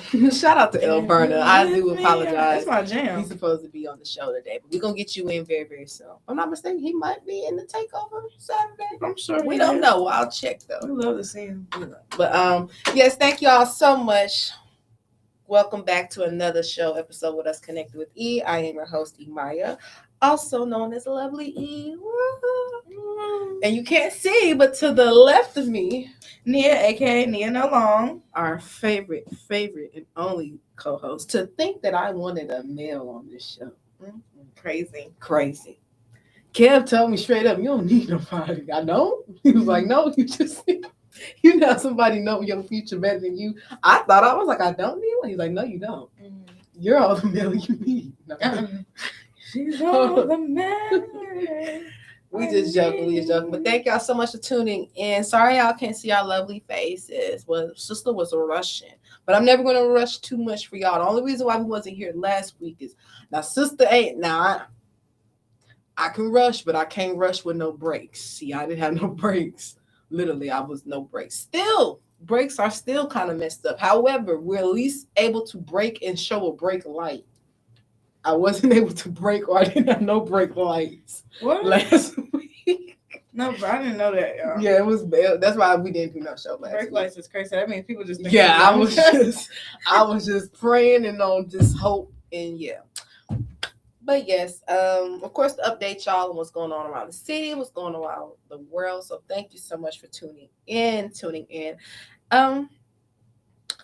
Shout out to El Burner. I do apologize. It's my jam. He's supposed to be on the show today, but we're gonna get you in very, very soon. If I'm not mistaken, he might be in the takeover Saturday. I'm sure we don't know. I'll check though. We love to see him. But yes, thank y'all so much. Welcome back to another show episode with us, Connected with E. I am your host, E. Maya, also known as Lovely E. And you can't see, but to the left of me, Nia, aka Nia No Long, our favorite, and only co-host. To think that I wanted a male on this show. Crazy. Kev told me straight up, you don't need nobody. I don't. He was like, no, you just you know somebody know your future better than you. I thought I was like, I don't need one. He's like, no, you don't. You're all the male you need. No. She's all the man. We just joking. But thank y'all so much for tuning in. Sorry y'all can't see our lovely faces. Well, sister was rushing. But I'm never going to rush too much for y'all. The only reason why we wasn't here last week is now sister ain't now. I can rush, but I can't rush with no breaks. See, I didn't have no breaks. Literally, I was no breaks. Still, breaks are still kind of messed up. However, we're at least able to break and show a brake light. I wasn't able to break, or I didn't have no brake lights last week. No, but I didn't know that, y'all. Yeah, it was bad. That's why we didn't do no show last brake week. lights is crazy. I mean, people just think I was just praying and on just hope and yeah. But yes, of course, to update y'all on what's going on around the city, what's going on around the world. So thank you so much for tuning in. But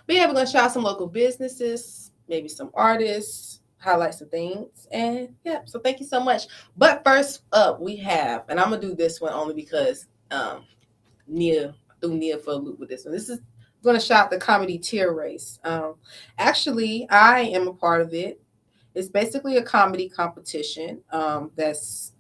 yeah, we're gonna shout out some local businesses, maybe some artists, highlight some things, and yeah. So thank you so much. But first up, we have, and I'm gonna do this one only because Nia threw Nia for a loop with this one. This is gonna shout out the comedy tier race. Actually, I am a part of it. It's basically a comedy competition that's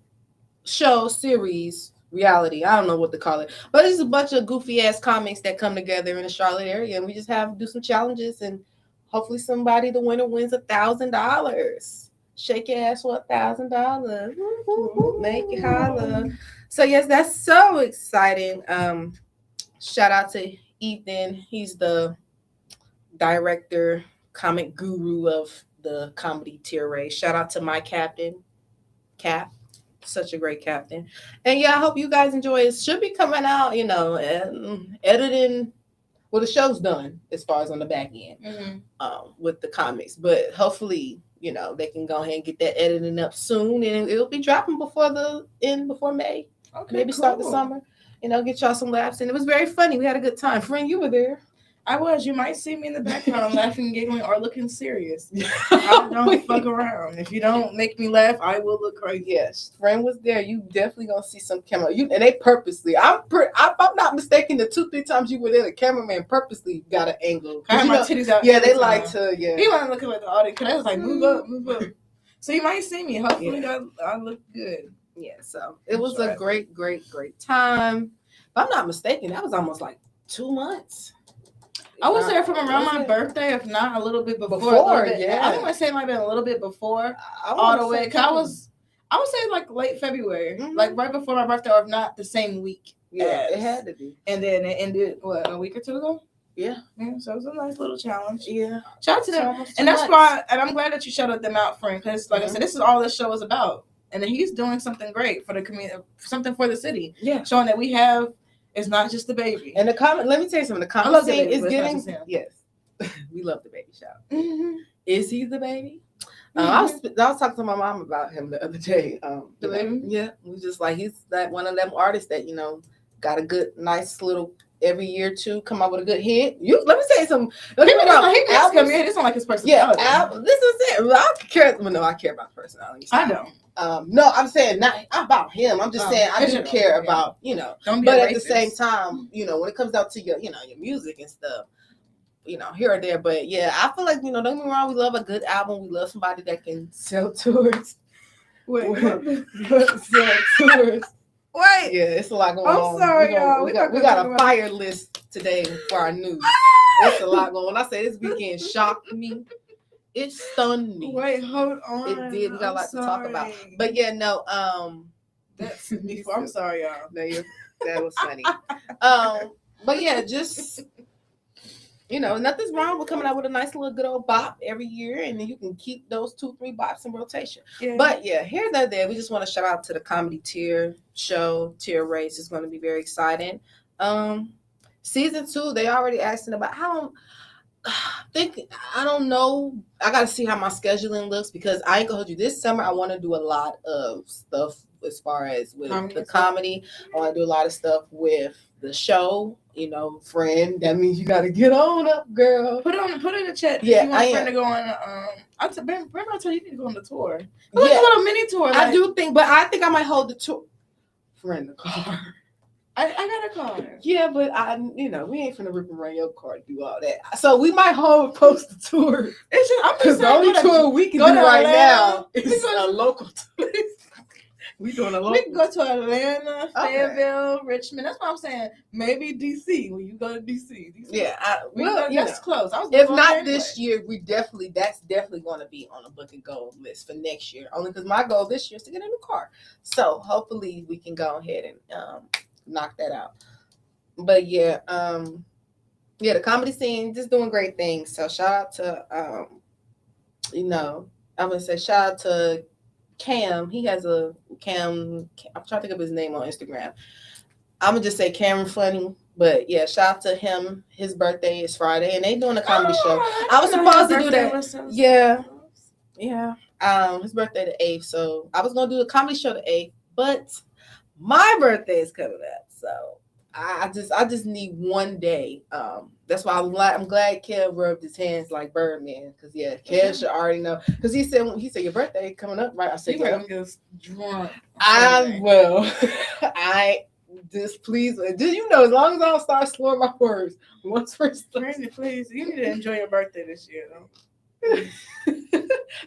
show, series, reality. I don't know what to call it. But it's a bunch of goofy-ass comics that come together in the Charlotte area. And we just have to do some challenges. And hopefully somebody, the winner, wins $1,000. Shake your ass for $1,000. Make it holla. So, yes, that's so exciting. Shout out to Ethan. He's the director, comic guru of the comedy tier race. Shout out to my captain, Cap, such a great captain. And yeah, I hope you guys enjoy it. It should be coming out, and editing. Well, the show's done as far as on the back end with the comics, but hopefully, they can go ahead and get that editing up soon, and it'll be dropping before May. Okay, maybe cool. Start the summer. Get y'all some laughs, and it was very funny. We had a good time. Friend, you were there. I was. You might see me in the background laughing, giggling, or looking serious. I don't fuck around. If you don't make me laugh, I will look crazy. Yes, Friend was there. You definitely gonna see some camera. And they purposely. I'm not mistaken. The 2-3 times you were there, the cameraman purposely got an angle. I had my titties out. Yeah, they like to. Yeah, he wasn't looking like the audience. Cause I was like, move up. So you might see me. Hopefully, I look good. Yeah. So it was a great time. If I'm not mistaken, that was almost like 2 months. I was there from around my birthday, if not a little bit before. Yeah. I think I say it might have been a little bit before all the way. Cause I would say like late February, like right before my birthday, or if not the same week. Yeah, it had to be. And then it ended, a week or two ago? Yeah. So it was a nice little challenge. Yeah. Shout out to them. And that's why, and I'm glad that you shouted them out, friend, because like I said, this is all this show is about. And then he's doing something great for the community, something for the city. Yeah. Showing that we have. It's not just the baby. And let me tell you something. The comment scene is getting, yes, we love the baby shout. Mm-hmm. Is he the baby? I was talking to my mom about him the other day. The baby? Yeah. We just like, he's like one of them artists that, got a good, nice little, every year or two, come out with a good hit. Let me tell you something. It's not like his personality. Yeah, this is it. I care about personality. I don't. No, I'm saying not about him. I'm just saying I do care about, Don't but at the same time, when it comes out to your, your music and stuff, here or there. But yeah, I feel like, don't get me wrong, we love a good album. We love somebody that can sell tours. Sell tours. Wait. Yeah, it's a lot going on. I'm sorry, y'all. We got a fire list today for our news. It's a lot going on. When I say this weekend shocked me, it stunned me. Wait, hold on. It did. We got a lot to talk about. But yeah, no. That's before. I'm sorry, y'all. No, that was funny. But yeah, just Nothing's wrong with coming out with a nice little good old bop every year, and then you can keep those 2-3 bops in rotation. Yeah. But yeah, here and there, we just want to shout out to the comedy tier race. Is going to be very exciting. Season 2, they already asking about how. I don't know. I got to see how my scheduling looks, because I ain't gonna hold you. This summer, I want to do a lot of stuff as far as with the comedy. I want to do a lot of stuff with the show. Friend. That means you got to get on up, girl. Put in the chat. Yeah, if you want a friend to go on. Remember I told you need to go on the tour. Yeah, like a little mini tour. I do think, but I think I might hold the tour. Friend, the car. I got a car. Yeah, but we ain't finna rip and run your car to do all that. So we might post the tour. Because the only tour we can do right now is a local tour. We doing a local. We can go to Atlanta, Fayetteville, Richmond. That's what I'm saying. Maybe DC. When you go to DC. Yeah, that's close. If not this year, that's definitely going to be on a book and go list for next year. Only because my goal this year is to get a new car. So hopefully we can go ahead and knock that out. But yeah, the comedy scene just doing great things. So shout out to I'm gonna say shout out to Cam. He has a Cam. I'm trying to think of his name on Instagram. I'm gonna just say Cameron Funny. But yeah, shout out to him. His birthday is Friday, and they doing a comedy show. I was supposed to do that. Yeah. His birthday the 8th, so I was gonna do a comedy show the 8th, but my birthday is coming up, so I just need one day. That's why I'm glad Kev rubbed his hands like Birdman, because Kev should already know, because he said your birthday coming up, right? I said yeah. I'm just drunk. I just please, as long as I don't start slurring my words once first. Please, you need to enjoy your birthday this year, though.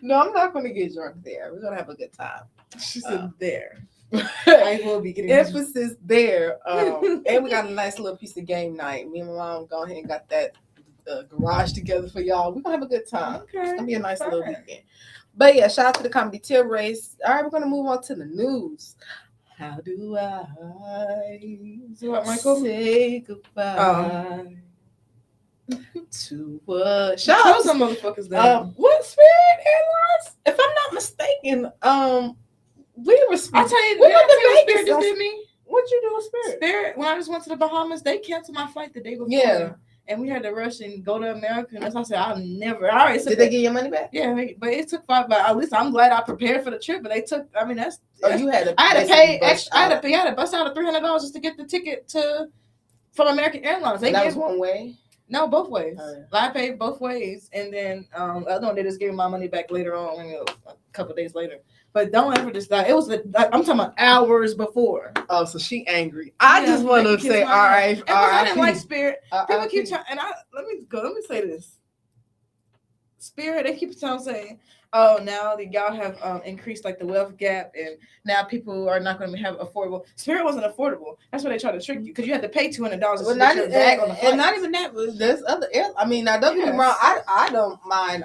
No, I'm not gonna get drunk there. We're gonna have a good time. She said there. I will be getting emphasis there. And we got a nice little piece of game night. Me and my mom go ahead and got that garage together for y'all. We're gonna have a good time. Okay. It's gonna be a nice little weekend. But yeah, shout out to the comedy tier race. All right, we're gonna move on to the news. How do I say goodbye to what? Shout out some motherfuckers down. What, Spirit Airlines? If I'm not mistaken, I'll tell you, Spirit just did me. What you do with Spirit? Spirit, when I just went to the Bahamas, they canceled my flight the day before. Yeah. And we had to rush and go to America. And that's why I said, Did they get your money back? Yeah, but it took 5. But at least I'm glad I prepared for the trip. But they took, you had to. I had to pay extra. I had to bust out of $300 just to get the ticket from American Airlines. That was one way? No, both ways. Oh, yeah. I paid both ways. And then the other one, they just gave me my money back later on, a couple of days later. But don't ever just die. It was I'm talking about hours before. Oh, so she angry. I just want to say, all right. I didn't like Spirit. People keep trying, and let me say this. Spirit, they keep saying, oh, now that y'all have increased like the wealth gap, and now people are not going to have affordable. Spirit wasn't affordable. That's why they try to trick you, because you had to pay $200 to get your bag on the flight. And not even that. There's other airlines. I mean, now don't get me wrong. I don't mind.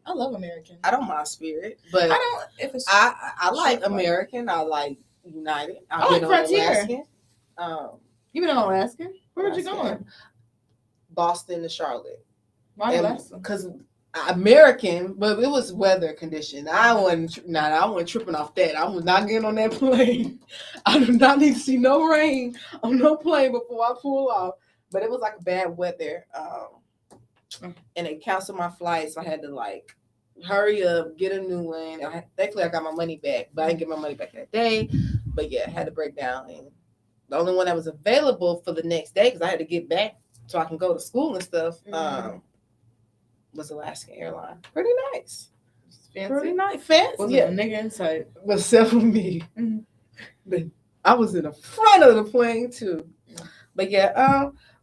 I love American. I don't mind Spirit, but I don't. If it's I like American. I like United. I like Frontier. You been on Alaska? Where were you going? Boston to Charlotte. Why Alaska? Because American, but it was weather condition. I wasn't tripping off that. I was not getting on that plane. I do not need to see no rain on no plane before I pull off. But it was like bad weather, and they canceled my flight, so I had to hurry up, get a new one. Thankfully, I got my money back, but I didn't get my money back that day. But yeah, I had to break down, and the only one that was available for the next day, because I had to get back so I can go to school and stuff. Was Alaska Airlines. Pretty nice. Fancy. Pretty nice. Fancy. Was a nigga inside. Except for me. Mm-hmm. But I was in the front of the plane too. But yeah,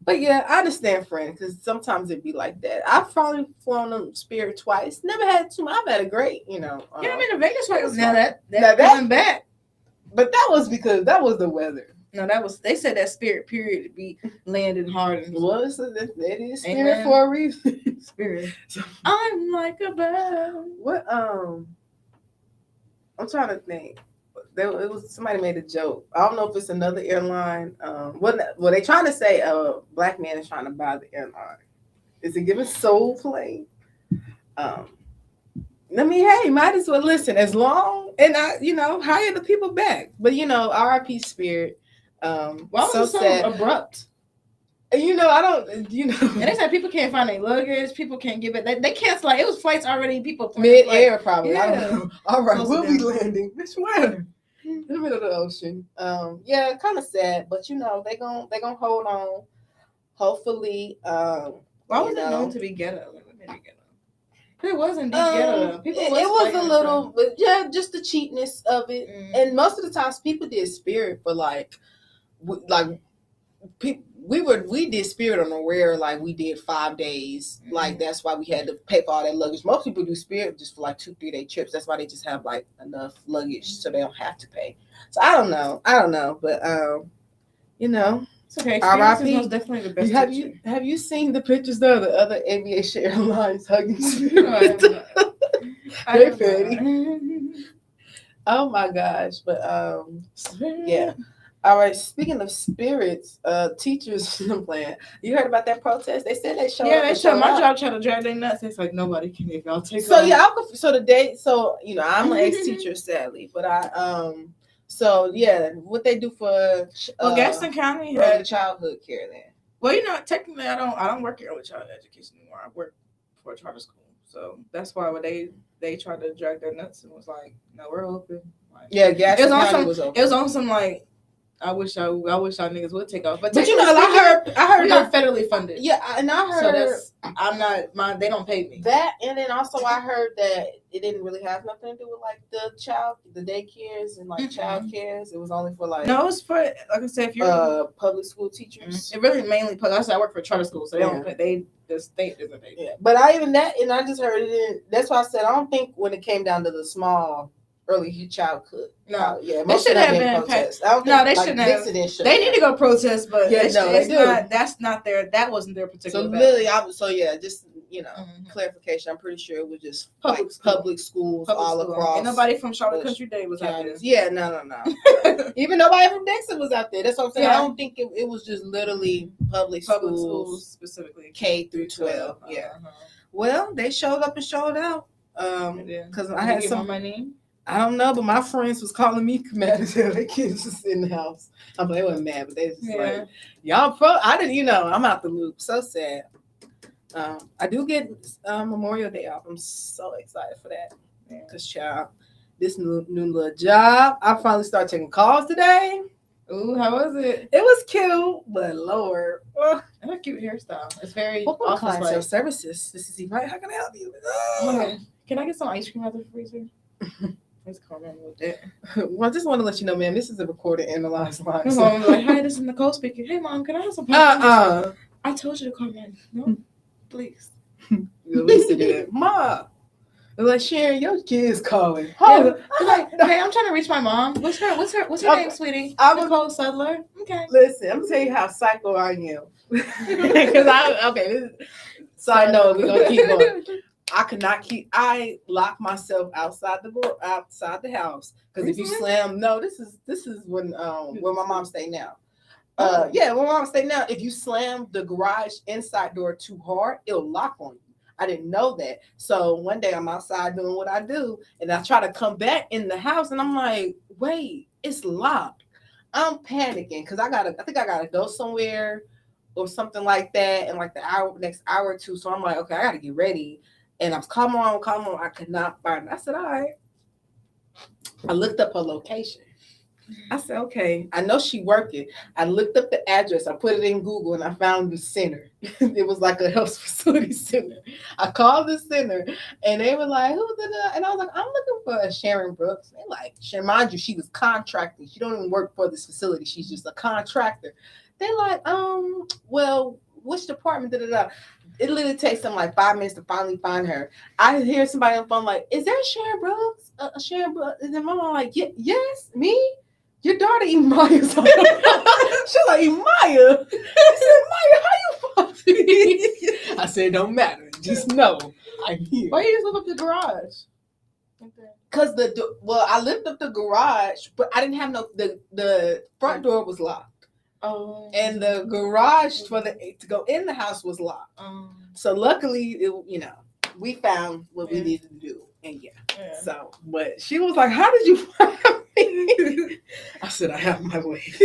I understand, friend, because sometimes it'd be like that. I've probably flown on Spirit twice. Never had too much. I've had a great, I mean, the Vegas flight was now that coming back. But that was because that was the weather. No, they said that Spirit period to be landing hard. Well, that is Spirit. Amen. For a reason. Spirit. I'm like a bird. What I'm trying to think. It was somebody made a joke. I don't know if it's another airline. What they trying to say? A black man is trying to buy the airline. Is it giving soul play? I mean, hey, might as well listen as long and I, hire the people back. But R.I.P. Spirit. Why was it so sad. Abrupt? I don't. And they said people can't find their luggage. People can't give it. They canceled. Like it was flights already. People mid-air probably. Yeah. I don't know. All right, we'll be landing. Bitch, where? In the middle of the ocean. Yeah, kind of sad, but they gonna hold on. Hopefully. Why was it known to be ghetto? It wasn't deep ghetto. It was a little, but yeah, just the cheapness of it. And most of the times, people did Spirit for we did Spirit on a rare, like we did 5 days. Like that's why we had to pay for all that luggage. Most people do Spirit just for like 2-3 day trips. That's why they just have like enough luggage so they don't have to pay. So I don't know, but it's okay. R.I.P. was definitely the best. Have you seen the pictures though of the other aviation airlines hugging Spirit? They're petty. Oh my gosh, but yeah. All right. Speaking of spirits, teachers plan. You heard about that protest? They said they showed. Yeah, they showed my job trying to drag their nuts. It's like nobody can if y'all take. So yeah, I'm an ex-teacher, sadly, but So yeah, what they do for Gaston County early childhood care there. Well, technically I don't work in early childhood education anymore. I work for a charter school, so that's why when they tried to drag their nuts and was like, "No, we're open." Like, yeah, Gaston County was open. It was on some like. I wish y'all niggas would take off, but I heard not federally funded. Yeah, and I heard they don't pay me that, and then also I heard that it didn't really have nothing to do with like the daycares and like child cares. It was only for like it was for like I said, if you're public school teachers. It really mainly public. I said I work for a charter school, so they don't pay. The state doesn't pay. Yeah, but I just heard it. That's why I said I don't think when it came down to the small early childhood. No, yeah, they should have been protest. They shouldn't have. They need to go protest, but they do. That's not their. That wasn't their particular. So literally, just clarification. I'm pretty sure it was just public schools all across. And nobody from Charlotte Country Day was out there. Yeah, no. Even nobody from Dixon was out there. That's what I'm saying. Yeah. I don't think it was just literally public schools specifically K through 12. Yeah. Well, they showed up and showed out. Because I had some money. I don't know, but my friends was calling me mad as hell. Their kids just in the house. I mean, they weren't mad, but they was just like, y'all I didn't, I'm out the loop. So sad. I do get Memorial Day off. I'm so excited for that. Because, child, this new little job, I finally started taking calls today. Ooh, how was it? It was cute, but Lord. That's a cute hairstyle. It's very client services. This is Eva. How can I help you? Okay. Can I get some ice cream out of the freezer? Let's call in with that. Well, I just want to let you know, man, this is a recorded, analyzed line. So. I'm like, hi, this is Nicole speaking. Hey, Mom, can I have some popcorn? I told you to call me. No, please. You at least did it. Ma. Like, Sharon, your kid's calling. Like, hey, I'm trying to reach my mom. What's her name, sweetie? Nicole Sudler. Okay. Listen, I'm gonna tell you how psycho I am. Because side note, we're gonna keep going. I lock myself outside the house because if you slam, this is when where my mom stay now. Where my mom stay now. If you slam the garage inside door too hard, it'll lock on you. I didn't know that. So one day I'm outside doing what I do, and I try to come back in the house, and I'm like, wait, it's locked. I'm panicking because I think I gotta go somewhere or something like that in like the next hour or two. So I'm like, okay, I gotta get ready. And I was, come on. I could not find it. I said, all right. I looked up her location. I said, okay, I know she working. I looked up the address. I put it in Google and I found the center. It was like a health facility center. I called the center and they were like, who did that? And I was like, I'm looking for Sharon Brooks. They like, mind you, she was contracting. She don't even work for this facility. She's just a contractor. They like, well, which department? It literally takes them like 5 minutes to finally find her. I hear somebody on the phone like, is that Sharon Brooks? Sharon Brooks? And then my mom like, yes, me? Your daughter Emiya's on. She's like, Emiyah? I said, Emiyah, how you fuck me? I said, don't matter. Just know I'm here. Why you just lift up the garage? Because I lifted up the garage, but I didn't have the front door was locked. Oh. And the garage to go in the house was locked. So luckily, we found what we needed to do, and So, but she was like, "How did you find me?" I said, "I have my ways,"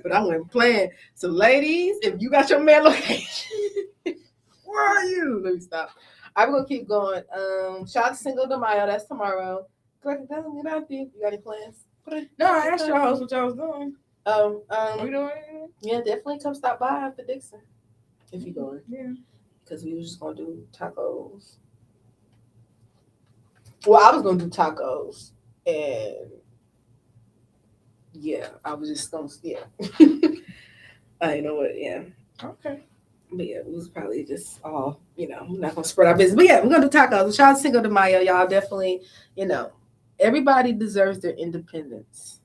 but I wasn't playing. So, ladies, if you got your man location, where are you? Let me stop. I'm gonna keep going. Shout out to Cinco de Mayo. That's tomorrow. You got any plans? No, I asked your host what y'all was doing. We doing? Yeah, definitely come stop by after Dixon if you going. Yeah. Because we was just gonna do tacos. Well, I was gonna do tacos, and I was just gonna I know what. Yeah. Okay. But it was probably just all we're not gonna spread our business. But we're gonna do tacos. Shout out to Cinco de Mayo, y'all. Definitely, everybody deserves their independence.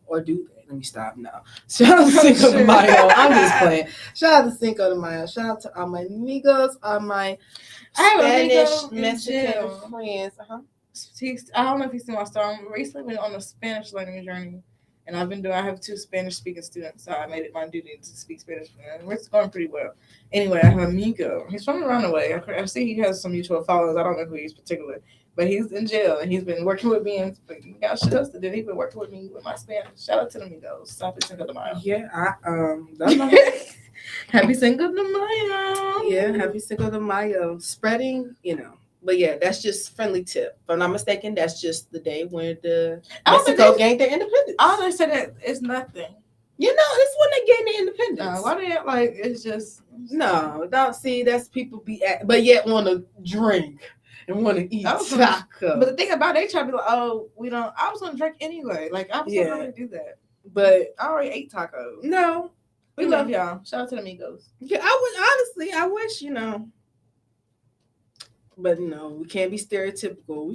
Or do they? Let me stop now. Shout out to Cinco de Mayo. I'm just playing. Shout out to Cinco de Mayo. Shout out to all my amigos, all my Spanish Mexican friends. I don't know if he's seen my story. I'm recently been on a Spanish learning journey, and I have 2 Spanish speaking students, so I made it my duty to speak Spanish for them. It's going pretty well. Anyway, I have an amigo. He's from around the way. I see he has some mutual followers. I don't know who he's particular. But he's in jail, and he's been working with me, and he got shit else to do. He's been working with me with my Spanish. Shout out to the amigos. Happy Cinco de Mayo. Yeah, Happy Cinco de Mayo. Yeah, happy Cinco de Mayo. Spreading, But that's just friendly tip. If I'm not mistaken, that's just the day when the Mexico gained their independence. All they said that it's nothing. It's when they gained their independence. Why they act like it's just don't see that's people be but yet want to drink. And want to eat taco. But the thing about it, they try to be like, oh, we don't. I was going to drink anyway. Like, I was going to do that. But I already ate tacos. No. We love y'all. Shout out to the amigos. Yeah, I wish, But we can't be stereotypical.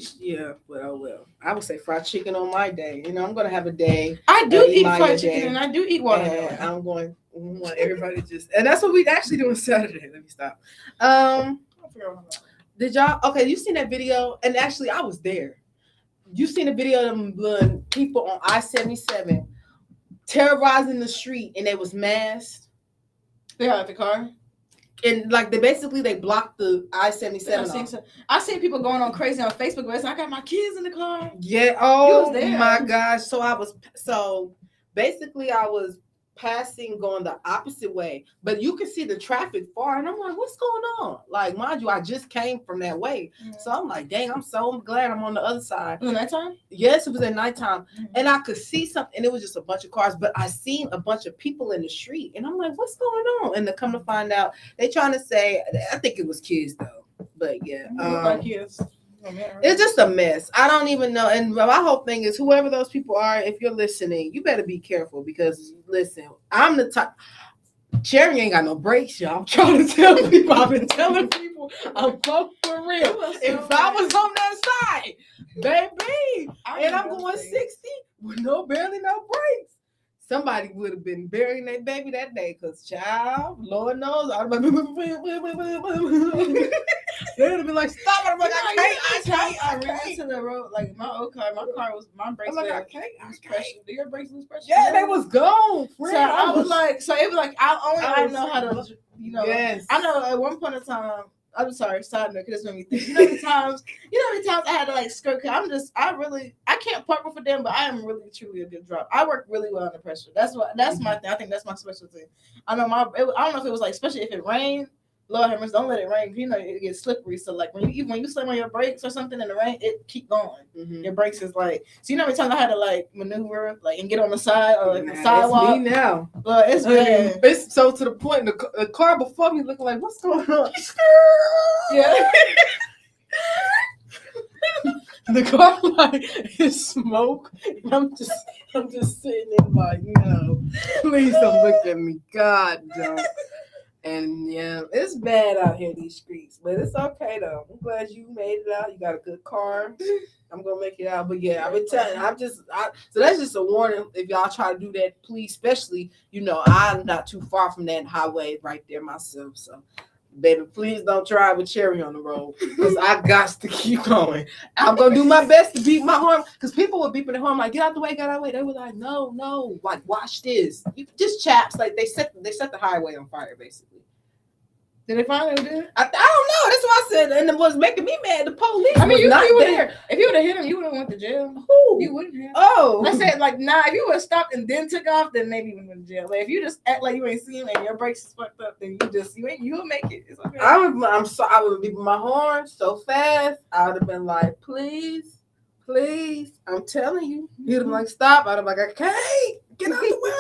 But oh well. I would say fried chicken on my day. I'm going to have a day. I do eat fried chicken and I do eat watermelon. I'm going, we want everybody and that's what we actually do on Saturday. Let me stop. Did y'all? Okay, you seen that video? And actually, I was there. You seen the video of them people on I-77 terrorizing the street, and they was masked. They had the car, and like they blocked the I-77. I seen people going on crazy on Facebook. But I got my kids in the car. Yeah. Oh my gosh. So basically, I was passing going the opposite way, but you can see the traffic far, and I'm like, what's going on? Like, mind you, I just came from that way. So I'm like, dang, I'm so glad I'm on the other side. Was it nighttime? Yes, it was at nighttime. And I could see something, and it was just a bunch of cars, but I seen a bunch of people in the street, and I'm like, what's going on? And to come to find out, they trying to say, I think it was kids though, but kids. It's just a mess. I don't even know. And my whole thing is, whoever those people are, if you're listening, you better be careful because, listen, I'm the type. Cherry ain't got no brakes, y'all. I'm trying to tell people. I've been telling people I'm for real. If I was on that side, baby, and I'm going 60 with barely no brakes, somebody would have been burying their baby that day because, child, Lord knows, I'd have been they would have been like, stop it. I'm like, I ran into the road. Like, my old car, my brakes were pressure. Did your brakes lose pressure? Yeah, they was gone. So I was like, I know how to, yes. I know at one point in time, I'm sorry, side note, because this made me think. You know how many times I had to skirt? I can't park for them, but I am really truly a good driver. I work really well under pressure. That's my thing. I think that's my specialty. I know I don't know if it was especially if it rained. Lord have mercy, don't let it rain. It gets slippery. So when you slam on your brakes or something in the rain, it keep going. Mm-hmm. Your brakes is so you know how many times I had to maneuver and get on the side or the sidewalk. It's me now. But it's bad. It's so to the point. The car before me looking like, what's going on? Yeah. The car is smoke. I'm just sitting there no, please don't look at me. God don't. And it's bad out here, these streets, but it's okay though. I'm glad you made it out. You got a good car. I'm gonna make it out. But I've been telling. So that's just a warning. If y'all try to do that, please, especially I'm not too far from that highway right there myself. So, baby, please don't try with Cherry on the road because I got to keep going. I'm gonna do my best to beat my horn because people were beeping the horn like, get out the way, get out the way. They were like, no, watch this. You just chaps they set the highway on fire basically. Did they find who did? I don't know. That's what I said, and it was making me mad. The police. I mean, was not there. If you would have hit him, you would have went to jail. Who? You wouldn't have. Oh, I said like, nah. If you would have stopped and then took off, then maybe you went to jail. But if you just act like you ain't seen him and your brakes is fucked up, then you'll make it. It's okay. I would be my horn so fast. I would have been like, please. I'm telling you. He'd have been like, stop. I'd have been like, I can't get out the way.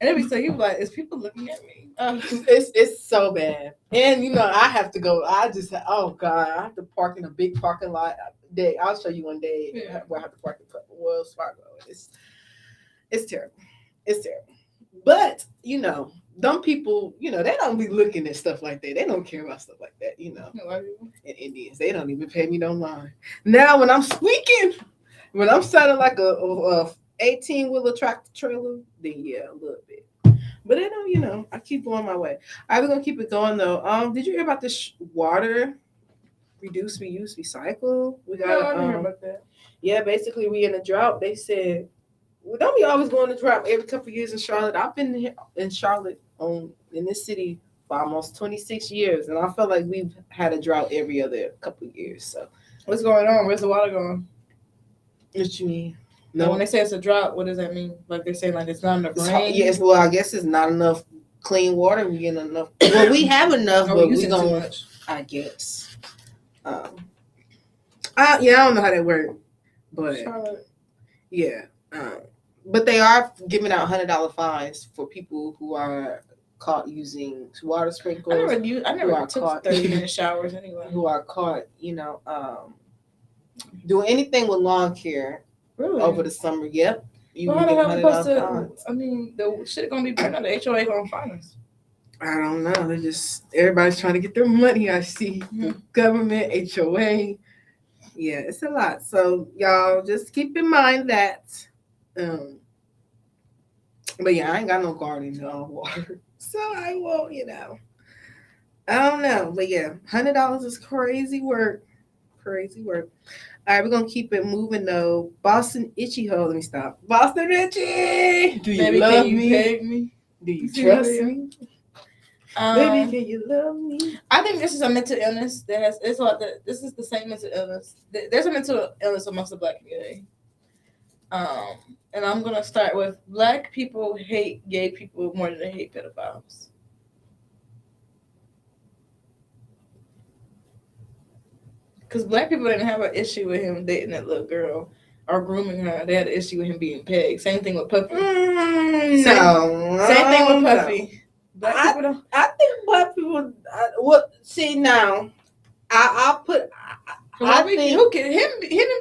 And every so you like, is people looking at me? It's so bad. And I have to go. Oh God, I have to park in a big parking lot. I'll show you one day where I have to park in Wells Fargo. It's terrible. It's terrible. But them people, they don't be looking at stuff like that. They don't care about stuff like that, And Indians, they don't even pay me no mind. Now when I'm squeaking, when I'm sounding like a 18-wheeler tractor trailer, then yeah, a little bit. But they don't, I keep going my way. All right, we're gonna keep it going though. Did you hear about this water reduce, reuse, recycle? I didn't hear about that. Yeah, basically we in a drought. They said, well, don't we always go in a drought every couple of years in Charlotte? I've been here in Charlotte in this city for almost 26 years, and I feel like we've had a drought every other couple of years. So what's going on? Where's the water going? What you mean? No, when they say it's a drought, what does that mean? Like they're saying like it's not enough rain? Yes, well, I guess it's not enough clean water. We get enough. Well, we have enough, but we don't. Too much. I guess. I don't know how that works, but Charlotte. Yeah. But they are giving out $100 fines for people who are caught using water sprinklers. I never took 30-minute showers anyway. Who are caught, doing anything with lawn care over the summer. Yep. How the hell are we supposed to? I mean, the shit gonna be burned. The HOA gonna fine us. I don't know. Everybody's trying to get their money. I see the government, HOA. Yeah, it's a lot. So y'all just keep in mind that. But yeah, I ain't got no garden water, so I won't. I don't know, but yeah, $100 is crazy work. Crazy work. All right, we're gonna keep it moving though. Boston Itchy Hole. Let me stop. Boston Itchy. Do you love me? Peg me? Do you trust me? Baby, can you love me? I think this is a mental illness this is the same mental illness. There's a mental illness amongst the Black community. And I'm gonna start with Black people hate gay people more than they hate pedophiles. Because Black people didn't have an issue with him dating that little girl or grooming her. They had an issue with him being pegged. Same thing with Puffy. Same thing with Puffy. No. I think Black people. See now, I'll put. Him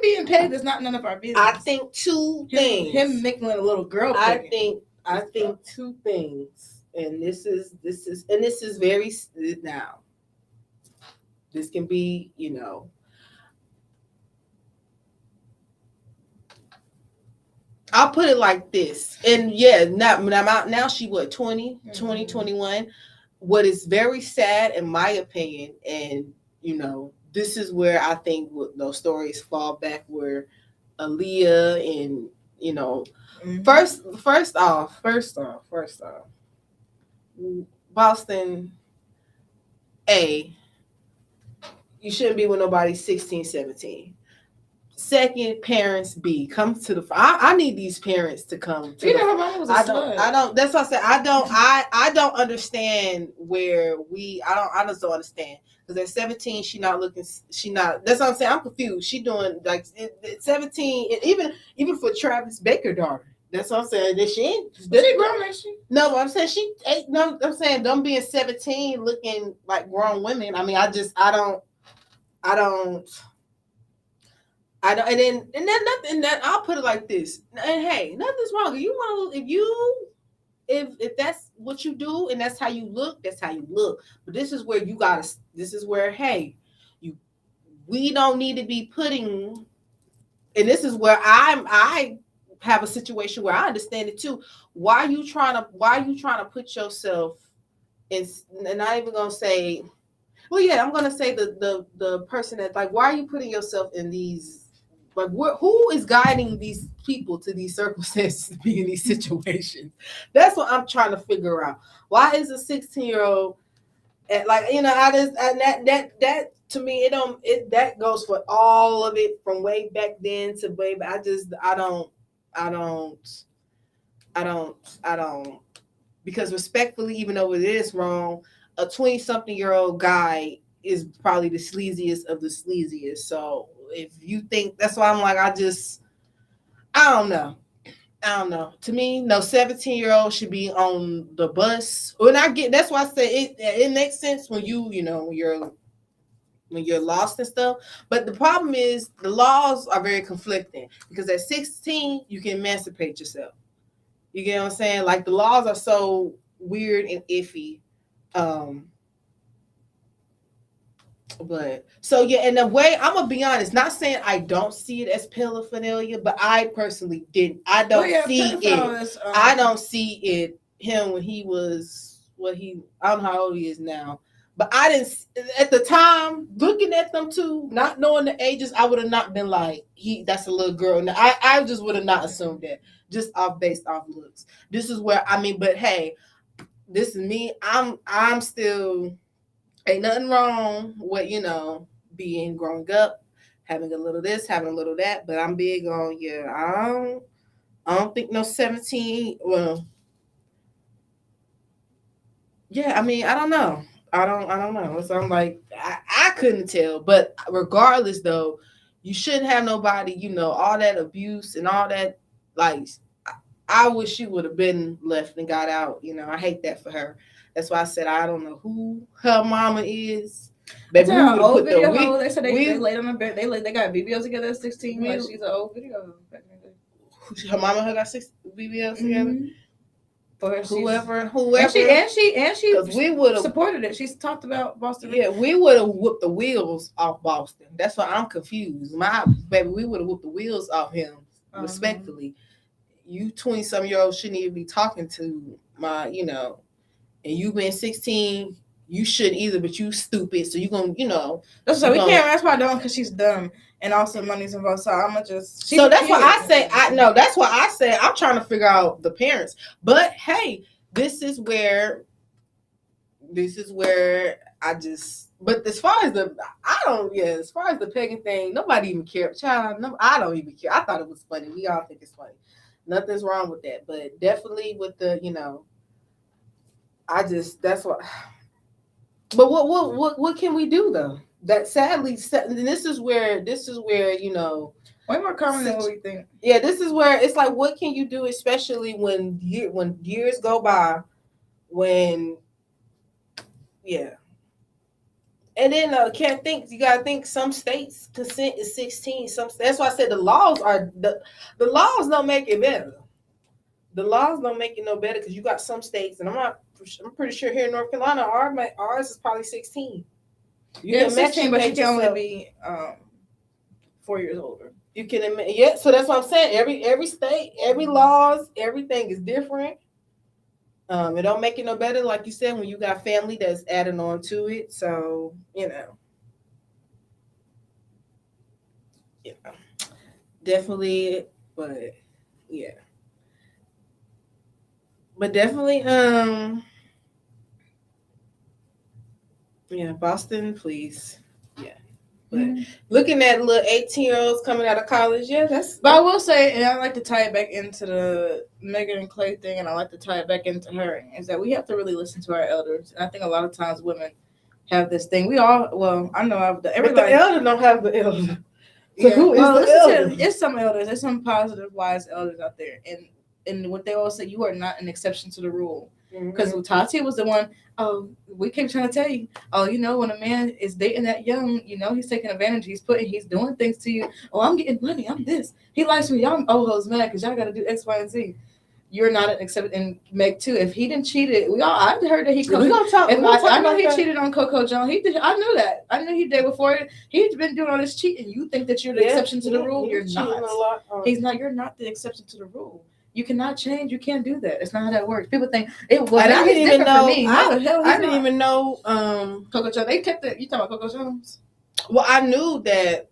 being pegged is not none of our business. I think two things. Him making a little girl. Pegging. I think two things, and this is very now. This can be, I'll put it like this. And yeah, now she 20, 21. What is very sad in my opinion, and this is where I think those stories fall back where Aaliyah and first off, Boston, you shouldn't be with nobody 16, 17. Second, parents B, come to the. I need these parents to come. Her mom was a slut. I don't. That's what I said. I don't understand where I just don't understand because at 17, she not looking. She not. That's what I'm saying. I'm confused. She doing like at 17, and even for Travis Baker's daughter. That's what I'm saying. She grown, ain't she? No, I'm saying she ain't. No, I'm saying them being 17, looking like grown women. I mean, I don't. And then nothing that I'll put it like this. And hey, nothing's wrong. If that's what you do and that's how you look, that's how you look. But this is where we don't need to be putting, and this is where I have a situation where I understand it too. Why are you trying to put yourself in, and not even gonna say, well, yeah, I'm gonna say the person that like, why are you putting yourself in these? Like, who is guiding these people to these circumstances to be in these situations? That's what I'm trying to figure out. Why is a 16-year-old And like, I just that to me, that goes for all of it from way back then to way back. I don't I don't because respectfully, even though it is wrong, a 20-something-year-old guy is probably the sleaziest of the sleaziest. So if you think that's why I'm like, I don't know. I don't know. To me, no 17-year-old should be on the bus. When I get, that's why I say it makes sense when when you're lost and stuff. But the problem is the laws are very conflicting because at 16 you can emancipate yourself. You get what I'm saying? Like the laws are so weird and iffy. Um, but so yeah, in a way, I'm gonna be honest. Not saying I don't see it as pedophilia, but I personally didn't. I don't see it. I don't see it. Him when he was I don't know how old he is now, but I didn't at the time looking at them two, not knowing the ages. I would have not been like that's a little girl. And I just would have not assumed that just based off looks. This is where I mean, but hey, this is me. I'm still. Ain't nothing wrong with being growing up, having a little this, having a little that. But I'm big on I don't think no 17. Well, yeah. I mean, I don't know. I don't know. So I'm like I couldn't tell. But regardless, though, you shouldn't have nobody. All that abuse and all that. Like I wish she would have been left and got out. I hate that for her. That's why I said I don't know who her mama is. Baby, we would put video. They said they laid on the bed. They got BBLs together at 16. Like she's an old video. Her mama got 6 BBLs together. Mm-hmm. For whoever. And she we would have supported it. She's talked about Boston. Yeah, we would have whooped the wheels off Boston. That's why I'm confused. My baby, we would have whooped the wheels off him. Respectfully, you 20-some-year-old shouldn't even be talking to my, and you been 16. You shouldn't either, but you stupid. So you gonna, That's why we can't. That's why I don't, because she's dumb, and also money's involved. So I'm gonna just. So that's why I say That's why I say I'm trying to figure out the parents. But hey, this is where I just. But as far as as far as the pegging thing, nobody even cared. Child, no, I don't even care. I thought it was funny. We all think it's funny. Nothing's wrong with that, but definitely with the, that's what. But what can we do though? That sadly, this is where way more common than what we think. Yeah, this is where it's like, what can you do, especially when years go by, and then you gotta think some states consent is 16. That's why I said the laws don't make it better. The laws don't make it no better because you got some states, and I'm pretty sure here in North Carolina, ours is probably 16. You can 16, but you can only be 4 years older. You can so that's what I'm saying. Every state, every laws, everything is different. It don't make it no better, like you said, when you got family that's adding on to it. So definitely, but yeah. But definitely, Boston, please. Yeah. But looking at little 18-year-olds coming out of college, that's. But I will say, and I like to tie it back into the Megan and Clay thing, and I like to tie it back into her, is that we have to really listen to our elders. And I think a lot of times women have this thing. We all, well, I know everybody. But the elder don't have the elder. So who is the elder? It's some elders. There's some positive, wise elders out there, and what they always say, you are not an exception to the rule. Because Tati was the one, we kept trying to tell you, when a man is dating that young, he's taking advantage, he's doing things to you. Oh, I'm getting money, I'm this. He likes me, y'all hoes mad because y'all got to do X, Y, and Z. You're not an exception. And Meg too, if he didn't cheat it, I heard that he could. I know he cheated on Coco John. He did. I knew that. I knew he did before it. He's been doing all this cheating. You think that you're the exception to the rule? You're not. He's not. You're not the exception to the rule. You cannot change. You can't do that. It's not how that works. People think it was. I didn't even know. I didn't even know. Coco Jones. They kept it. You talking about Coco Jones? Well, I knew that.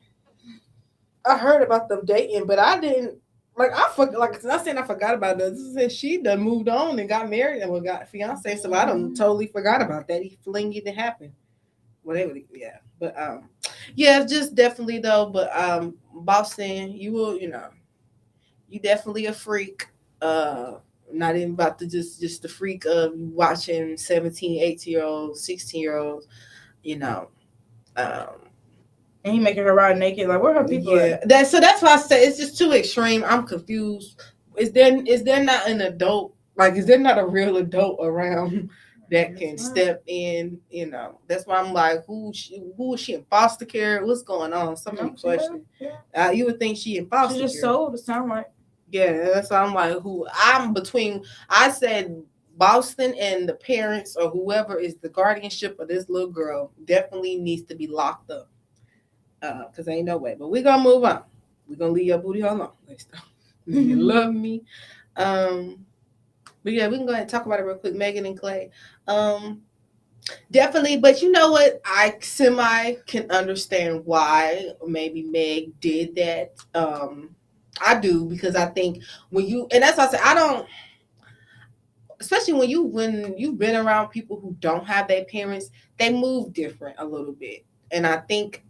I heard about them dating, but I didn't. like I forgot. Like not saying I forgot about that. She done moved on and got married and got fiance. So I done totally forgot about that. He fling it to happen. Whatever. Yeah. But yeah, just definitely though. But Boston, you will. You definitely a freak. Not even about to just the freak of watching 17, 18-year-olds, 16-year-olds. You know. Um, And he making her ride naked. Like, where her people at? That's why I say it's just too extreme. I'm confused. Is there not an adult? Like, is there not a real adult around that can step in? That's why I'm like, who is she in foster care? What's going on? So many questions. Yeah. You would think she in foster care. She just sold. It sound like. Yeah, that's why I'm like, who I'm between. I said Boston and the parents or whoever is the guardianship of this little girl definitely needs to be locked up. Because ain't no way. But we're going to move on. We're going to leave your booty hole alone next time. You love me. But yeah, we can go ahead and talk about it real quick. Megan and Clay. Definitely. But you know what? I semi can understand why maybe Meg did that. I do, because I think when you, and that's why I say I don't, especially when you've been around people who don't have their parents, they move different a little bit. And I think,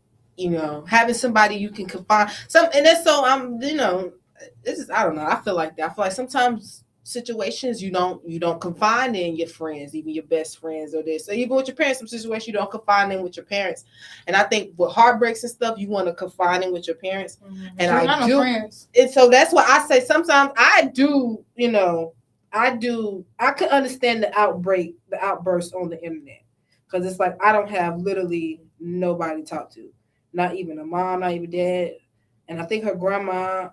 having somebody you can confide and that's so this is, I don't know, I feel like that. I feel like sometimes situations you don't confide in your friends, even your best friends or this. So even with your parents, some situations you don't confide in with your parents. And I think with heartbreaks and stuff, you want to confide in with your parents. Mm-hmm. And so I do. Friends. And so that's why I say sometimes I do, I could understand the outburst on the internet. Because it's like I don't have literally nobody to talk to. Not even a mom, not even dad. And I think her grandma,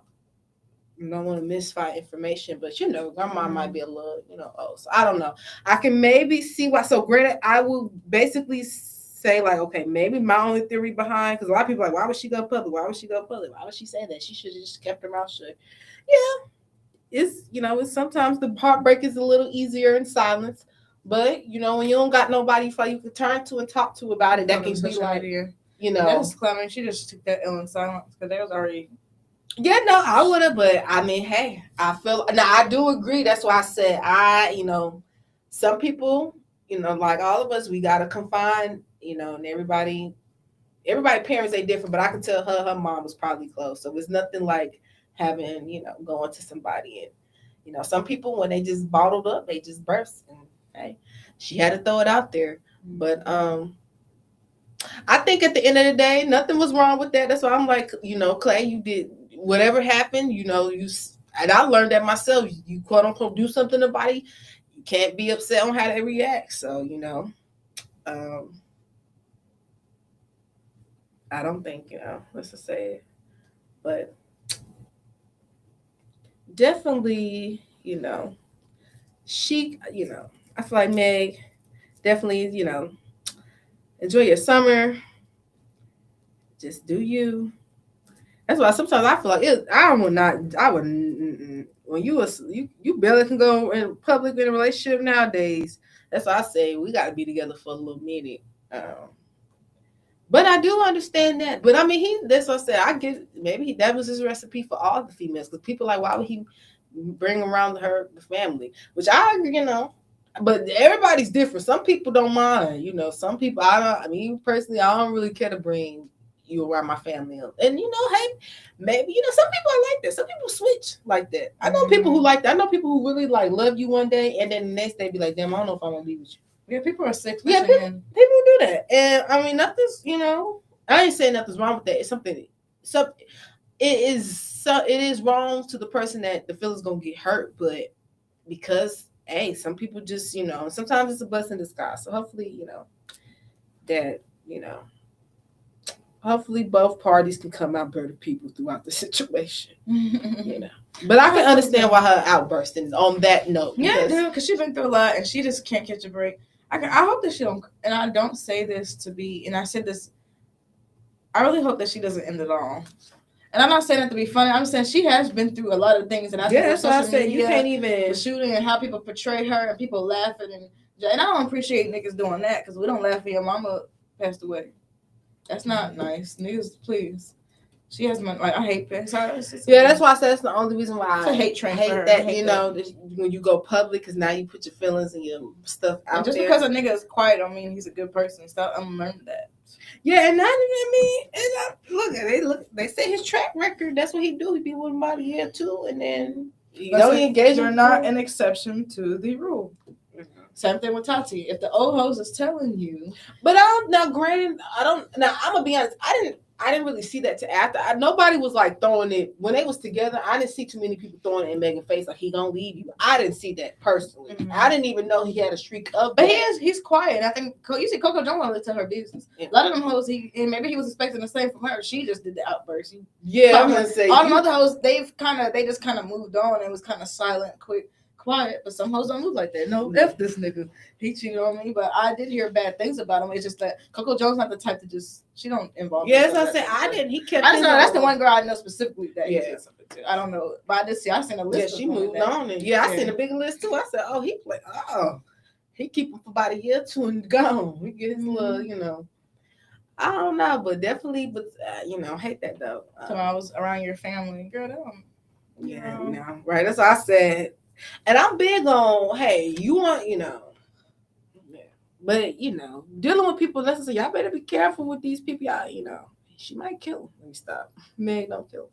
I don't want to misfire information, but grandma might be a little, old. So I don't know. I can maybe see why. So granted, I will basically say like, okay, maybe my only theory behind, because a lot of people are like, why would she go public? Why would she go public? Why would she say that? She should have just kept her mouth shut. Yeah. It's sometimes the heartbreak is a little easier in silence. But, when you don't got nobody for you can turn to and talk to about it, that can be like, That's clever. She just took that ill in silence because they was already. Yeah, no, I would have, but I mean, hey, I do agree. That's why I said some people, like all of us, we got to confine, and everybody parents, they different, but I can tell her mom was probably close. So it's nothing like having, going to somebody and, some people, when they just bottled up, they just burst. And hey, she had to throw it out there. But I think at the end of the day, nothing was wrong with that. That's why I'm like, Clay, you did whatever happened, and I learned that myself. You quote unquote do something about it, you can't be upset on how they react. So, I don't think, let's just say it. But definitely, she, I feel like Meg definitely, enjoy your summer. Just do you. That's why sometimes I feel like I would when you barely can go in public in a relationship nowadays. That's why I say we got to be together for a little minute. But I do understand that. But I mean, that's what I said. I get maybe that was his recipe for all the females, because people like, why would he bring around the family? Which but everybody's different. Some people don't mind. Some people I mean, personally, I don't really care to bring you around my family. And hey, maybe some people are like that. Some people switch like that. I know people who like that. I know people who really like love you one day and then the next day be like, damn, I don't know if I want to be with you. Yeah, people are sick. Yeah, people do that. And I mean, nothing's, I ain't saying nothing's wrong with that. It's something, it is wrong to the person that the feeling's gonna get hurt, but because hey, some people just, sometimes it's a blessing in disguise. So hopefully, that, hopefully both parties can come out better people throughout the situation. But I can understand why her outburst is on that note. Yeah, because she's been through a lot and she just can't catch a break. I hope that she don't, and I don't say this to be, and I said this, I really hope that she doesn't end it all. And I'm not saying that to be funny. I'm saying she has been through a lot of things, and I think that's what I said. You can't even the shooting and how people portray her and people laughing and I don't appreciate niggas doing that because we don't laugh when your mama passed away. That's not nice. Niggas, please. She has money. Like I hate that. Yeah, that's why I said that's the only reason why I hate train hate that. When you go public, because now you put your feelings and your stuff out just there. Because a nigga is quiet don't mean he's a good person. Stop. I'm learning that. Yeah, and now they say his track record. That's what he do. He be with him about a year or two, and then he engage. You're not an exception to the rule. Same thing with Tati. If the old hoes is telling you, but now, granted, I'm gonna be honest. I didn't really see that to after. Nobody was like throwing it when they was together. I didn't see too many people throwing it in Megan's face like he gonna leave you. I didn't see that personally. Mm-hmm. I didn't even know he had a streak of. But he's quiet. I think you see Coco don't want to tell her business. Yeah. A lot of them hoes, and maybe he was expecting the same from her. She just did the outburst. I'm gonna say all them other hoes. They just kind of moved on and was kind of silent, quiet, but some hoes don't move like that. No, F this nigga. He cheated on me, but I did hear bad things about him. It's just that Coco Jones not the type to just, she don't involve. Yes, I said I didn't. He kept. I just know that's the one girl I know specifically that he did something to. I don't know, but I seen a list. Yeah, she moved on. I seen a big list too. I said, oh, he played. Oh, he keep him for about a year or two and gone. We get his little, I don't know, but definitely, hate that though. So I was around your family, girl. No, right. That's what I said. And I'm big on, hey, you want, but dealing with people, let's say, y'all better be careful with these people. Y'all, she might kill him. Let me stop. Meg, don't kill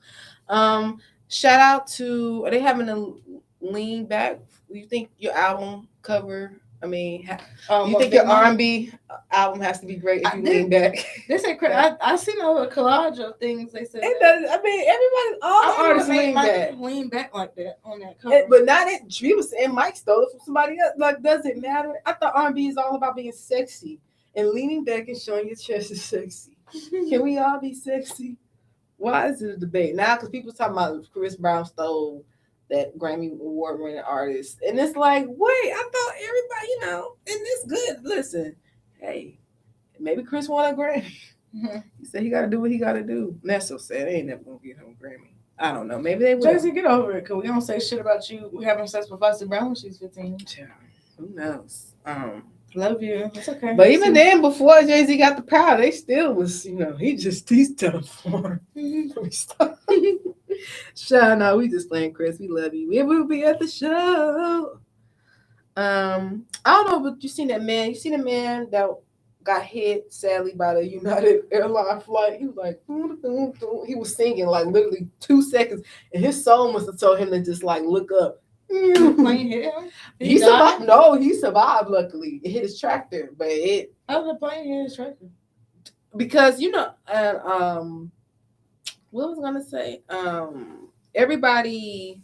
him. Shout out to, are they having a lean back? You think your album cover? I mean, you think your R&B album has to be great if you lean back? They say, I seen a collage of things. They said, everybody, all the artists lean back like that on that cover. But not that she was saying Mike stole it from somebody else. Like, does it matter? I thought R&B is all about being sexy, and leaning back and showing your chest is sexy. Can we all be sexy? Why is it a debate now? Because people talking about Chris Brown stole that Grammy Award winning artist. And it's like, wait, I thought everybody, and it's good. Listen, hey, maybe Chris won a Grammy. Mm-hmm. He said he got to do what he got to do. And that's so sad. They ain't never going to get him a Grammy. I don't know. Maybe they will. Jay-Z, get over it, because we don't say shit about you having sex with Foxy Brown when she's 15. Yeah, who knows? Love you. It's okay. But even then, before Jay-Z got the power, they still was, he's tough for him. Stop. Shout out, we just playing Chris. We love you. We will be at the show. I don't know, but you seen that man? You seen a man that got hit sadly by the United Airline flight? He was like, he was singing like literally 2 seconds, and his soul must have told him to just like look up. Plane hit him? He survived. No, he survived. Luckily, it hit his tractor, but how did the plane hit his tractor? Because what was I gonna say? Everybody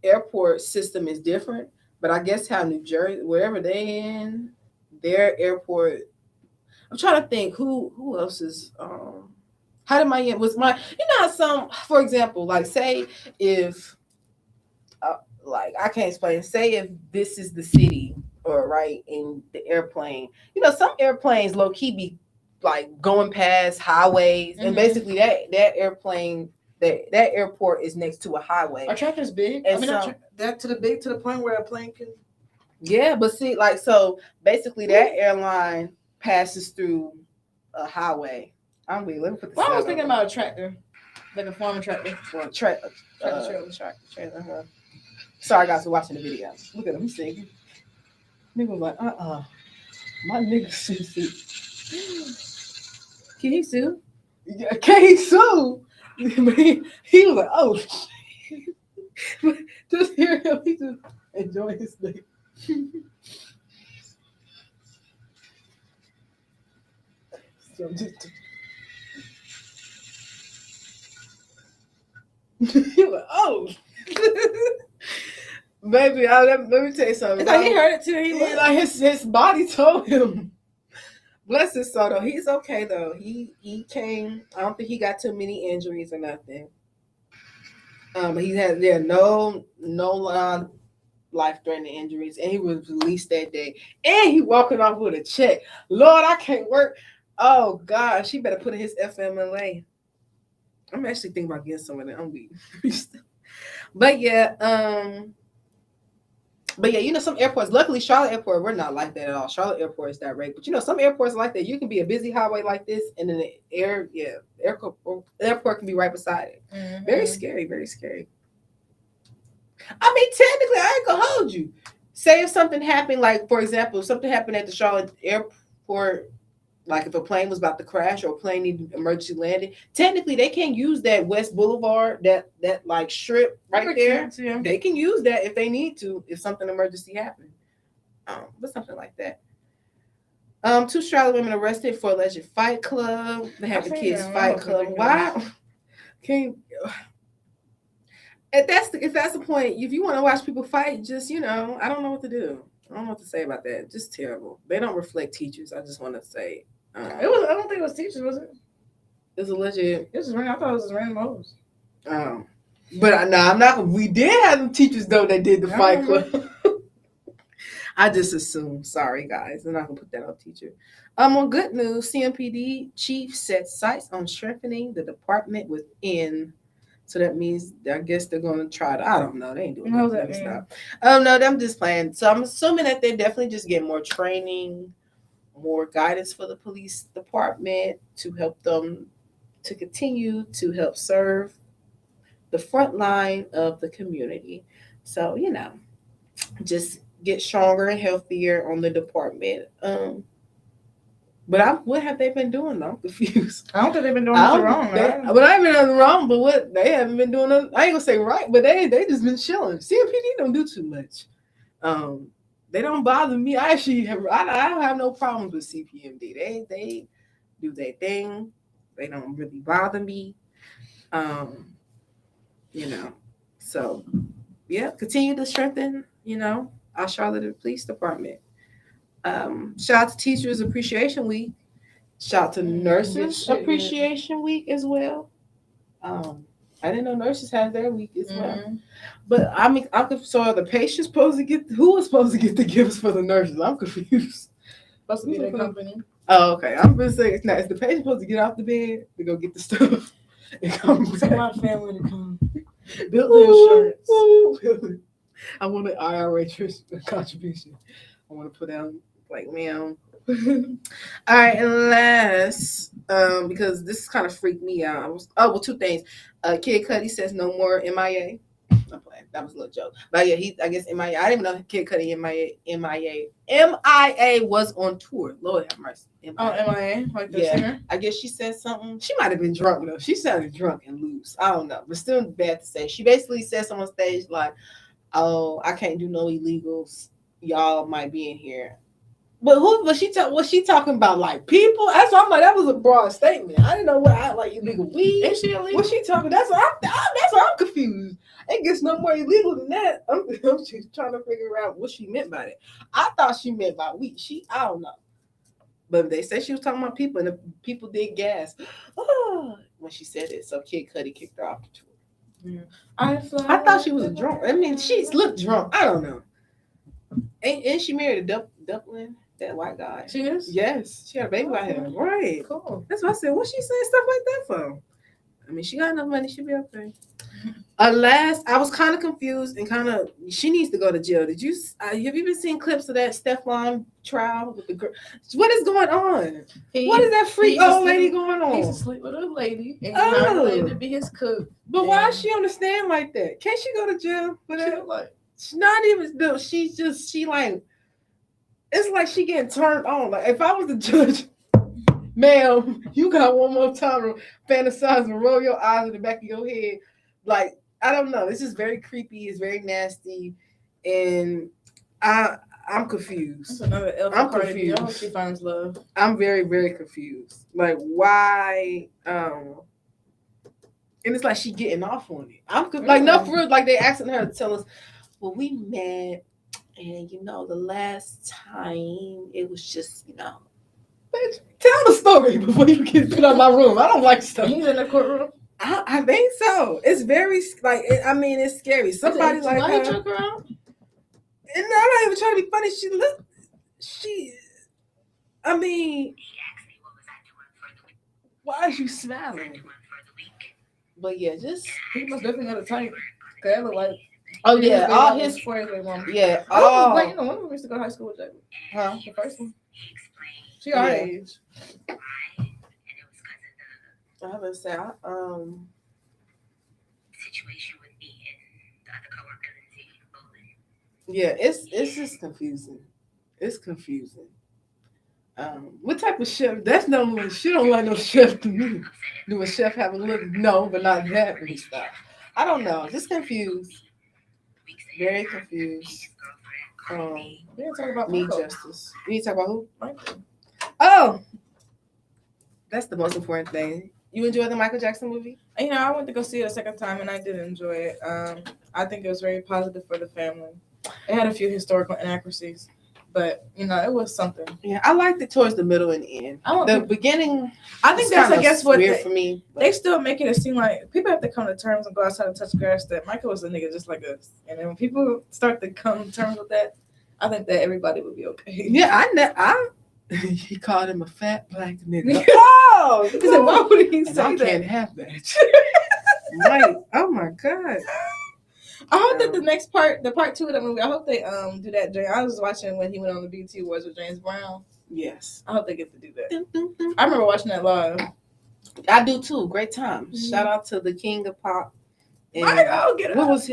airport system is different, but I guess how New Jersey, wherever they in, their airport. I'm trying to think who else is. How did Miami was my? Some, for example, like say if. Like I can't explain. Say if this is the city or right in the airplane, some airplanes low key be like going past highways, and basically that airplane that airport is next to a highway. Our tractor's big. And that to the point where a plane can. Yeah, but see, like so basically that airline passes through a highway. Let me put this. Well, I was thinking about a tractor, like a farmer tractor. Well, tractor. Sorry, guys, for watching the video. Look at him, he's singing. Nigga was like, my nigga should sue. Can he sue? Yeah, can he sue? He was like, oh, just hear him. He just enjoy his day. So just. He was like, oh. Baby, let me tell you something. He heard it too. His body told him. Bless his soul though. He's okay though. He came. I don't think he got too many injuries or nothing. He had no life-threatening injuries, and he was released that day. And he walking off with a check. Lord, I can't work. Oh gosh, he better put in his FMLA. I'm actually thinking about getting some of that. I'm weak. But yeah, But yeah, some airports. Luckily, Charlotte Airport, we're not like that at all. Charlotte Airport is direct, but some airports are like that. You can be a busy highway like this, and then the airport can be right beside it. Mm-hmm. Very scary, very scary. I mean, technically, I ain't gonna hold you. Say if something happened, like for example, if something happened at the Charlotte Airport, like if a plane was about to crash or a plane needed emergency landing, technically they can't use that West Boulevard, that like strip right there. Yeah. They can use that if they need to, if something emergency happened. But something like that. 2 Charlotte women arrested for alleged fight club. They have the kids fight club. Wow. Can if that's the point, if you want to watch people fight, just I don't know what to do. I don't know what to say about that. Just terrible. They don't reflect teachers. I just want to say. It was. I don't think it was teachers, was it? It was alleged. It was. I thought it was random hoes. But I'm not. We did have some teachers though that did the fight club. I just assume. Sorry, guys. I'm not gonna put that on teacher. On good news, CMPD chief set sights on strengthening the department within. So that means I guess they're gonna try to. I don't know. They ain't doing that stuff. Oh no, I'm just playing. So I'm assuming that they definitely just get more training, more guidance for the police department to help them to continue to help serve the front line of the community. So just get stronger and healthier on the department. But what have they been doing? I'm confused. I don't think they've been doing nothing wrong. But I haven't been nothing wrong. But what they haven't been doing, I ain't gonna say right, but they just been chilling. CMPD don't do too much. They don't bother me. I don't have no problems with CPMD. They do their thing. They don't really bother me. So yeah, continue to strengthen. Our Charlotte Police Department. Shout out to Teachers Appreciation Week. Shout out to Nurses Appreciation Week as well. I didn't know nurses had their week as well. But I'm so are the patients supposed to get who was supposed to get the gifts for the nurses? I'm confused. Supposed to be their company. Oh, okay. I'm gonna say now is the patient supposed to get off the bed to go get the stuff and come back? My family to come. Build the insurance. I want an IRA contribution. I want to put down like ma'am. All right, and last, because this kind of freaked me out. 2 things. Kid Cudi says no more MIA. I'm playing. That was a little joke. But yeah, I guess MIA. I didn't even know Kid Cudi MIA was on tour. Lord have mercy. MIA? Like the singer? I guess she said something. She might have been drunk though. She sounded drunk and loose. I don't know. But still bad to say. She basically said something on stage like, oh, I can't do no illegals. Y'all might be in here. But was she talking about like people? That's why I'm like, that was a broad statement. I didn't know what I like illegal weed. Is she illegal? What's she talking? That's why I'm confused. It gets no more illegal than that. I'm just trying to figure out what she meant by that. I thought she meant by weed. I don't know. But they said she was talking about people, and the people did gas when she said it. So Kid Cudi kicked her off the tour. Yeah. I thought she was drunk. I mean, she looked drunk. I don't know. Ain't she married a Dublin? That white guy. She is? Yes. She had a baby by him. Right. Cool. That's why I said, what she saying stuff like that for? I mean, she got enough money. She'll be okay. Last, I was kind of confused and she needs to go to jail. Did you, have you been seeing clips of that Stefan trial with the girl? What is going on? What is that freak old lady going on? He's asleep with a lady. And he's not related to be his cook. But why is she on the stand like that? Can't she go to jail for that? She's not even, she like, it's like she getting turned on. Like if I was the judge, ma'am, you got one more time to fantasize and roll your eyes in the back of your head. Like I don't know. It's just very creepy. It's very nasty, and I'm confused. That's another I'm confused. I hope she finds love. I'm very very confused. Like why? And it's like she getting off on it. I'm like no for real. Like they asking her to tell us, well, we met. And the last time it was just, tell the story before you get put out of my room. I don't like stuff. He's in the courtroom. I think so. It's very it's scary. Somebody like her. Took her out? And I'm not even trying to be funny. I mean, why is you smiling? But yeah, just he must definitely got a type. Cause that look like Oh yeah, all his yeah. Oh, wait, one of them used to go to high school with Jay. Huh? The first one. She our age. I would say, situation with me and the other coworkers and taking bowling. Yeah, it's just confusing. It's confusing. What type of chef? That's no. She don't like no chef to me. Do a chef have a little? No, but not that many stuff. I don't know. Just confused. Very confused. We didn't talk about Need Michael. justice. You need to talk about who? Michael. Oh, that's the most important thing. You enjoyed the Michael Jackson movie? You know, I went to go see it a second time, and I did enjoy it. I think it was very positive for the family. It had a few historical inaccuracies, but you know, it was something. Yeah, I liked it towards the middle and the end. The beginning, I think that's, I guess, what weird for me. They still making it seem like people have to come to terms and go outside and touch grass. That Michael was a nigga just like us, and then when people start to come to terms with that, I think that everybody would be okay. Yeah, he called him a fat black nigga. Oh, he said, why would he say that? I can't have that. Right. Oh my God. I hope that the part 2 of that movie, I hope they do that. I was watching when he went on the BET Awards with James Brown. Yes. I hope they get to do that. I remember watching that live. I do too. Great time. Mm-hmm. Shout out to the King of Pop. And what was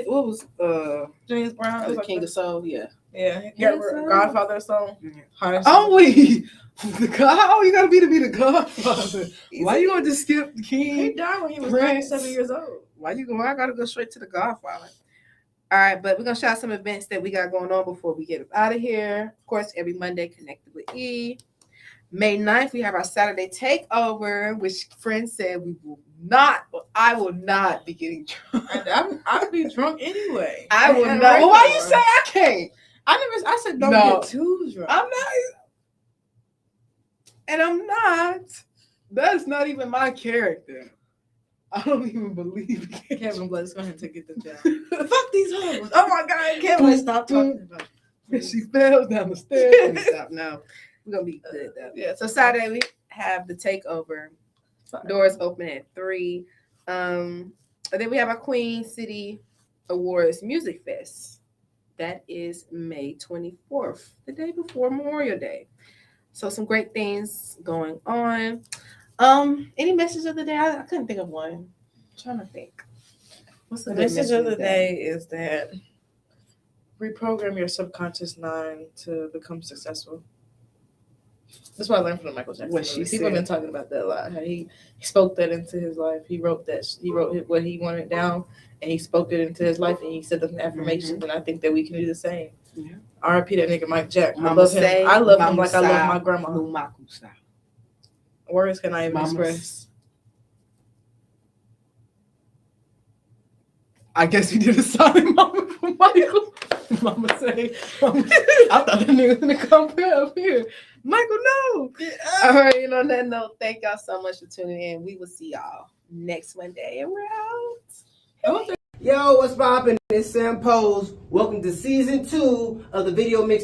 James Brown? The King of Soul, yeah. Yeah, he got Godfather song. Yeah. Oh wait, how old you gotta be to be the Godfather? Why you gonna just skip the King? He died when he was 97 years old. Why I gotta go straight to the Godfather? All right, but we're gonna shout out some events that we got going on before we get out of here. Of course, every Monday, Connected with E. May 9th, we have our Saturday takeover, which friends said I will not be getting drunk. I'll be drunk anyway. I will not. Well, why you say I can't? I said don't get too drunk. I'm not. And I'm not. That's not even my character. I don't even believe it. Kevin Blood's going to get them down. Fuck these hoes. Oh my God. Kevin, stop talking about it. She fell down the stairs. Stop now. We're going to be good though. Yeah. So Saturday we have the takeover. Doors open at 3. And then we have our Queen City Awards Music Fest. That is May 24th, the day before Memorial Day. So some great things going on. Any message of the day? I couldn't think of one. I'm trying to think. What's the message of the day is that reprogram your subconscious mind to become successful. That's what I learned from the Michael Jackson. People have been talking about that a lot. How he spoke that into his life. He wrote what he wanted down, and he spoke it into his life, and he said those affirmations. Mm-hmm. And I think that we can do the same. Yeah. R.I.P. that nigga Mike Jack. I love him. I love him like I love my grandma. Words can I even express. I guess we did a sorry mama for Michael. Mama say, I thought that nigga was gonna come up here. Michael, no. All right, on that note, thank y'all so much for tuning in. We will see y'all next Monday, and we're out. Yo, what's poppin'? It's Sam Pose. Welcome to season 2 of the Video Mix